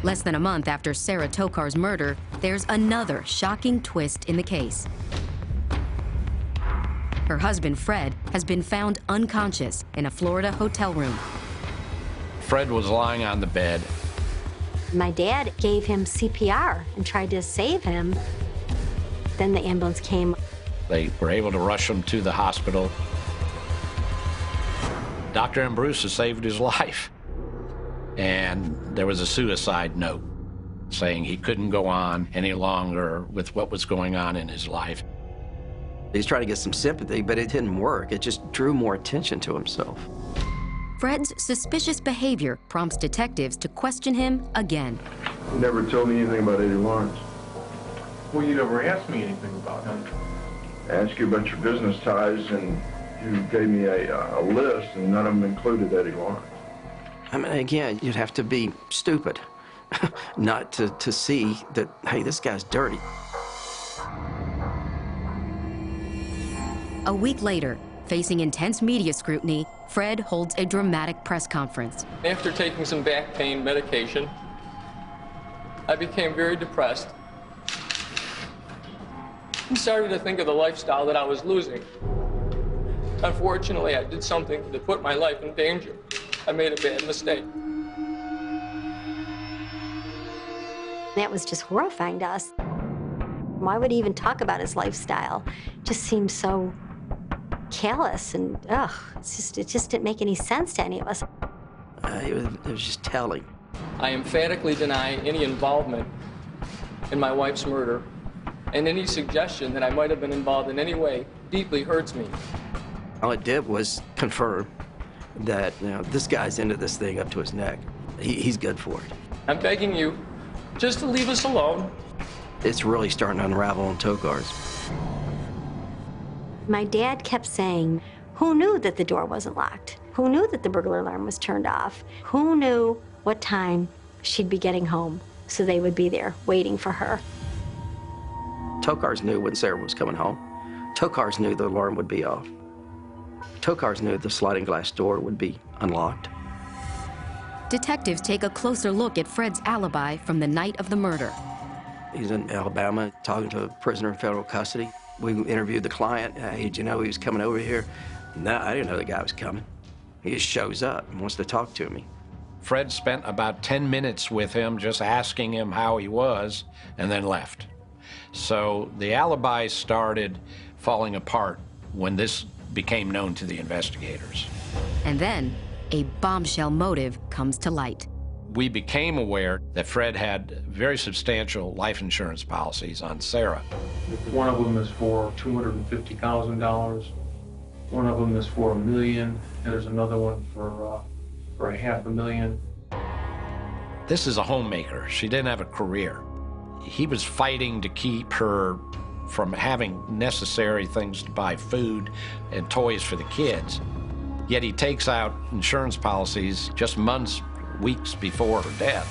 Less than a month after Sarah Tokar's murder, there's another shocking twist in the case. Her husband, Fred, has been found unconscious in a Florida hotel room. Fred was lying on the bed. My dad gave him CPR and tried to save him. Then the ambulance came. They were able to rush him to the hospital. Dr. Ambrusa saved his life. And there was a suicide note saying he couldn't go on any longer with what was going on in his life. He's trying to get some sympathy, but it didn't work. It just drew more attention to himself. Fred's suspicious behavior prompts detectives to question him again. You never told me anything about Eddie Lawrence. Well, you never asked me anything about him. I asked you about your business ties, and you gave me a list, and none of them included Eddie Lawrence. I mean, again, you'd have to be stupid not to see that, hey, this guy's dirty. A week later, facing intense media scrutiny, Fred holds a dramatic press conference. After taking some back pain medication, I became very depressed and started to think of the lifestyle that I was losing. Unfortunately, I did something that put my life in danger. I made a bad mistake. That was just horrifying to us. Why would he even talk about his lifestyle? It just seemed so callous and, ugh, it just didn't make any sense to any of us. It was just telling. I emphatically deny any involvement in my wife's murder, and any suggestion that I might have been involved in any way deeply hurts me. All it did was confirm that, you know, this guy's into this thing up to his neck. He's good for it. I'm begging you just to leave us alone. It's really starting to unravel on Tokar's. My dad kept saying, who knew that the door wasn't locked? Who knew that the burglar alarm was turned off? Who knew what time she'd be getting home so they would be there waiting for her? Tokar's knew when Sarah was coming home. Tokar's knew the alarm would be off. Tokar's knew the sliding glass door would be unlocked. Detectives take a closer look at Fred's alibi from the night of the murder. He's in Alabama talking to a prisoner in federal custody. We interviewed the client. Hey, did you know he was coming over here? No, I didn't know the guy was coming. He just shows up and wants to talk to me. Fred spent about 10 minutes with him, just asking him how he was, and then left. So the alibi started falling apart when this became known to the investigators. And then, a bombshell motive comes to light. We became aware that Fred had very substantial life insurance policies on Sarah. One of them is for $250,000. One of them is for $1 million. And there's another one for $500,000. This is a homemaker. She didn't have a career. He was fighting to keep her from having necessary things to buy food and toys for the kids. Yet he takes out insurance policies just months, weeks before her death.